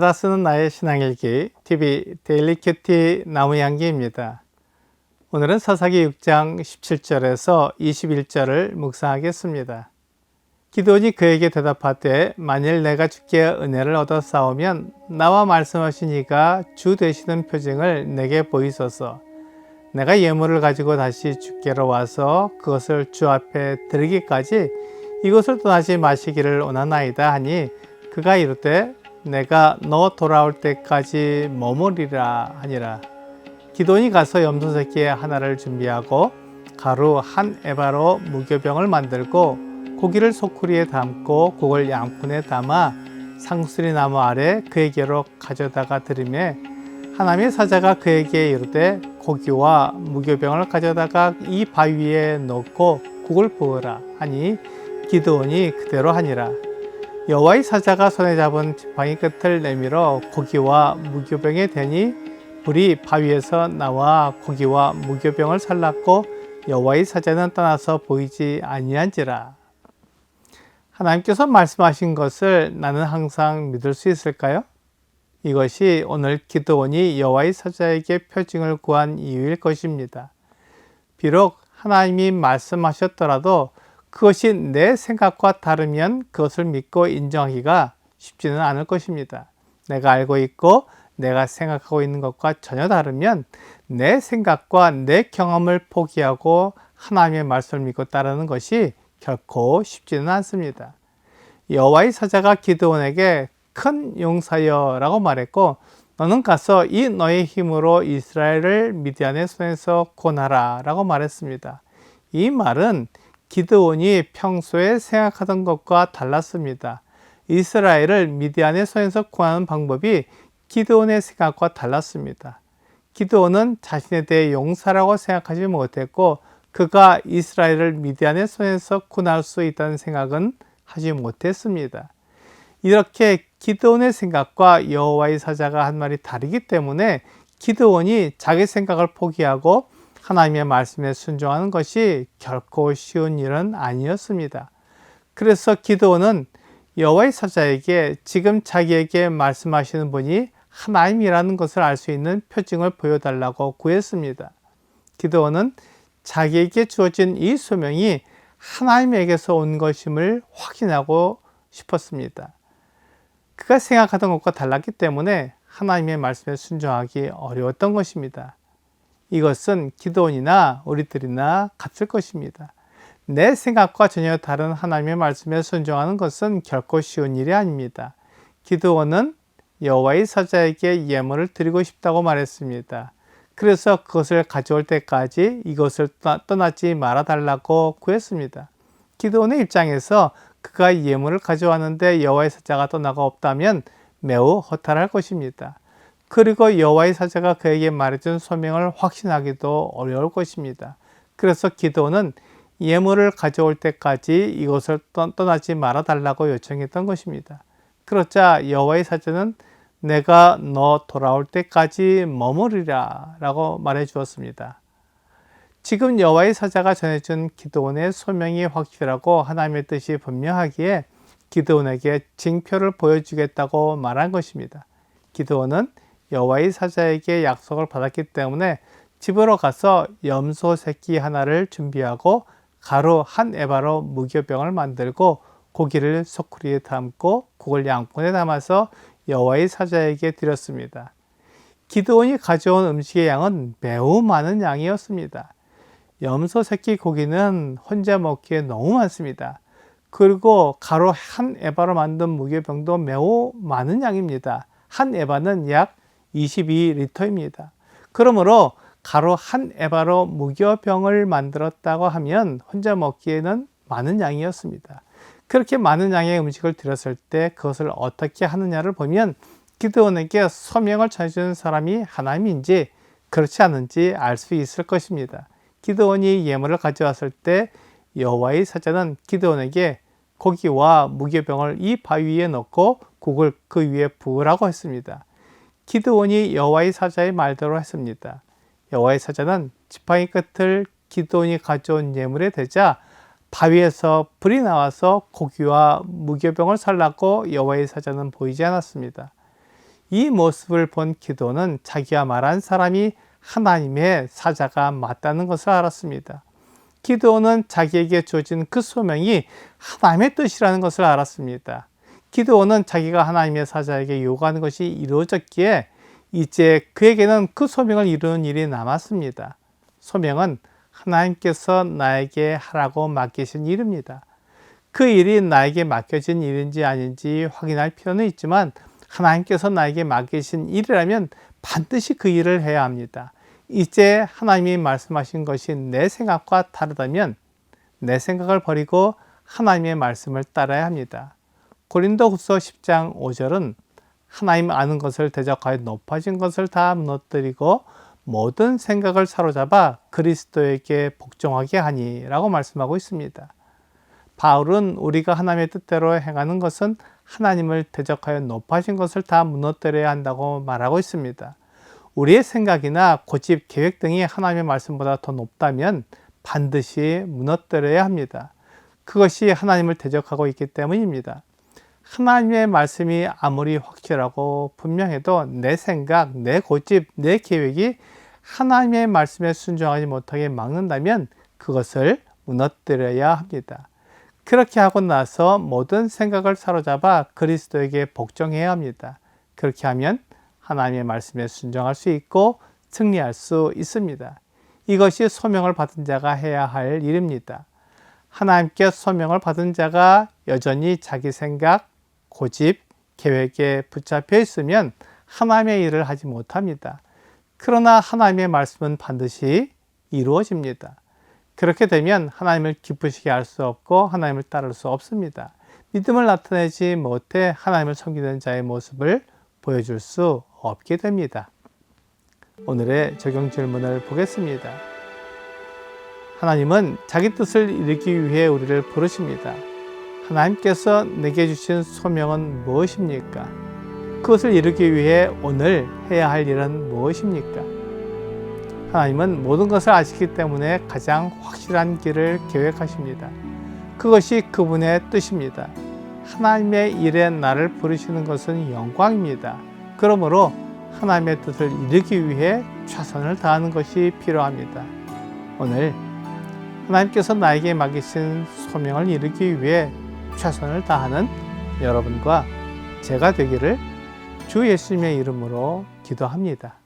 날마다 쓰는 나의 신앙일기 TV 데일리 큐티 나무향기입니다. 오늘은 사사기 6장 17절에서 21절을 묵상하겠습니다. 기드온이 그에게 대답하되 만일 내가 주께 은혜를 얻어 싸우면 나와 말씀하신 이가 주 되시는 표징을 내게 보이소서. 내가 예물을 가지고 다시 주께로 와서 그것을 주 앞에 드리기까지 이곳을 떠나지 마시기를 원하나이다 하니 그가 이르되 내가 너 돌아올 때까지 머무리라 하니라. 기드온이 가서 염소새끼 하나를 준비하고 가루 한 에바로 무교병을 만들고 고기를 소쿠리에 담고 그걸 양푼에 담아 상수리 나무 아래 그에게로 가져다가 드리매 하나님의 사자가 그에게 이르되 고기와 무교병을 가져다가 이 바위에 넣고 국을 부으라 하니 기드온이 그대로 하니라. 여호와의 사자가 손에 잡은 지팡이 끝을 내밀어 고기와 무교병에 대니 불이 바위에서 나와 고기와 무교병을 살랐고 여호와의 사자는 떠나서 보이지 아니한지라. 하나님께서 말씀하신 것을 나는 항상 믿을 수 있을까요? 이것이 오늘 기드온이 여호와의 사자에게 표징을 구한 이유일 것입니다. 비록 하나님이 말씀하셨더라도 그것이 내 생각과 다르면 그것을 믿고 인정하기가 쉽지는 않을 것입니다. 내가 알고 있고 내가 생각하고 있는 것과 전혀 다르면 내 생각과 내 경험을 포기하고 하나님의 말씀을 믿고 따르는 것이 결코 쉽지는 않습니다. 여호와의 사자가 기드온에게 큰 용사여 라고 말했고 너는 가서 이 너의 힘으로 이스라엘을 미디안의 손에서 구원하라 라고 말했습니다. 이 말은 기드온이 평소에 생각하던 것과 달랐습니다. 이스라엘을 미디안의 손에서 구하는 방법이 기드온의 생각과 달랐습니다. 기드온은 자신에 대해 용사라고 생각하지 못했고 그가 이스라엘을 미디안의 손에서 구할 수 있다는 생각은 하지 못했습니다. 이렇게 기드온의 생각과 여호와의 사자가 한 말이 다르기 때문에 기드온이 자기 생각을 포기하고 하나님의 말씀에 순종하는 것이 결코 쉬운 일은 아니었습니다. 그래서 기드온은 여호와의 사자에게 지금 자기에게 말씀하시는 분이 하나님이라는 것을 알 수 있는 표징을 보여달라고 구했습니다. 기드온은 자기에게 주어진 이 소명이 하나님에게서 온 것임을 확인하고 싶었습니다. 그가 생각하던 것과 달랐기 때문에 하나님의 말씀에 순종하기 어려웠던 것입니다. 이것은 기드온이나 우리들이나 같을 것입니다. 내 생각과 전혀 다른 하나님의 말씀에 순종하는 것은 결코 쉬운 일이 아닙니다. 기드온은 여호와의 사자에게 예물을 드리고 싶다고 말했습니다. 그래서 그것을 가져올 때까지 이것을 떠나지 말아달라고 구했습니다. 기드온의 입장에서 그가 예물을 가져왔는데 여호와의 사자가 떠나가 없다면 매우 허탈할 것입니다. 그리고 여호와의 사자가 그에게 말해준 소명을 확신하기도 어려울 것입니다. 그래서 기드온은 예물을 가져올 때까지 이곳을 떠나지 말아달라고 요청했던 것입니다. 그러자 여호와의 사자는 내가 너 돌아올 때까지 머무리라 라고 말해 주었습니다. 지금 여호와의 사자가 전해준 기드온의 소명이 확실하고 하나님의 뜻이 분명하기에 기드온에게 징표를 보여주겠다고 말한 것입니다. 기드온은 여호와의 사자에게 약속을 받았기 때문에 집으로 가서 염소 새끼 하나를 준비하고 가루 한 에바로 무교병을 만들고 고기를 소쿠리에 담고 국을 양푼에 담아서 여호와의 사자에게 드렸습니다. 기드온이 가져온 음식의 양은 매우 많은 양이었습니다. 염소 새끼 고기는 혼자 먹기에 너무 많습니다. 그리고 가루 한 에바로 만든 무교병도 매우 많은 양입니다. 한 에바는 약 22리터입니다. 그러므로 가루 한 에바로 무교병을 만들었다고 하면 혼자 먹기에는 많은 양이었습니다. 그렇게 많은 양의 음식을 드렸을 때 그것을 어떻게 하느냐를 보면 기드온에게 소명을 전해주는 사람이 하나님인지 그렇지 않은지 알 수 있을 것입니다. 기드온이 예물을 가져왔을 때 여호와의 사자는 기드온에게 고기와 무교병을 이 바위 위에 넣고 국을 그 위에 부으라고 했습니다. 기드온이 여호와의 사자의 말대로 했습니다. 여호와의 사자는 지팡이 끝을 기드온이 가져온 예물에 대자 바위에서 불이 나와서 고기와 무교병을 살랐고 여호와의 사자는 보이지 않았습니다. 이 모습을 본 기도는 자기가 말한 사람이 하나님의 사자가 맞다는 것을 알았습니다. 기드온은 자기에게 주어진 그 소명이 하나님의 뜻이라는 것을 알았습니다. 기드온은 자기가 하나님의 사자에게 요구하는 것이 이루어졌기에 이제 그에게는 그 소명을 이루는 일이 남았습니다. 소명은 하나님께서 나에게 하라고 맡기신 일입니다. 그 일이 나에게 맡겨진 일인지 아닌지 확인할 필요는 있지만 하나님께서 나에게 맡기신 일이라면 반드시 그 일을 해야 합니다. 이제 하나님이 말씀하신 것이 내 생각과 다르다면 내 생각을 버리고 하나님의 말씀을 따라야 합니다. 고린도후서 10장 5절은 하나님 아는 것을 대적하여 높아진 것을 다 무너뜨리고 모든 생각을 사로잡아 그리스도에게 복종하게 하니 라고 말씀하고 있습니다. 바울은 우리가 하나님의 뜻대로 행하는 것은 하나님을 대적하여 높아진 것을 다 무너뜨려야 한다고 말하고 있습니다. 우리의 생각이나 고집, 계획 등이 하나님의 말씀보다 더 높다면 반드시 무너뜨려야 합니다. 그것이 하나님을 대적하고 있기 때문입니다. 하나님의 말씀이 아무리 확실하고 분명해도 내 생각, 내 고집, 내 계획이 하나님의 말씀에 순종하지 못하게 막는다면 그것을 무너뜨려야 합니다. 그렇게 하고 나서 모든 생각을 사로잡아 그리스도에게 복종해야 합니다. 그렇게 하면 하나님의 말씀에 순종할 수 있고 승리할 수 있습니다. 이것이 소명을 받은 자가 해야 할 일입니다. 하나님께 소명을 받은 자가 여전히 자기 생각, 고집, 계획에 붙잡혀 있으면 하나님의 일을 하지 못합니다. 그러나 하나님의 말씀은 반드시 이루어집니다. 그렇게 되면 하나님을 기쁘시게 할 수 없고 하나님을 따를 수 없습니다. 믿음을 나타내지 못해 하나님을 섬기는 자의 모습을 보여줄 수 없게 됩니다. 오늘의 적용 질문을 보겠습니다. 하나님은 자기 뜻을 이루기 위해 우리를 부르십니다. 하나님께서 내게 주신 소명은 무엇입니까? 그것을 이루기 위해 오늘 해야 할 일은 무엇입니까? 하나님은 모든 것을 아시기 때문에 가장 확실한 길을 계획하십니다. 그것이 그분의 뜻입니다. 하나님의 일에 나를 부르시는 것은 영광입니다. 그러므로 하나님의 뜻을 이루기 위해 최선을 다하는 것이 필요합니다. 오늘 하나님께서 나에게 맡기신 소명을 이루기 위해 최선을 다하는 여러분과 제가 되기를 주 예수님의 이름으로 기도합니다.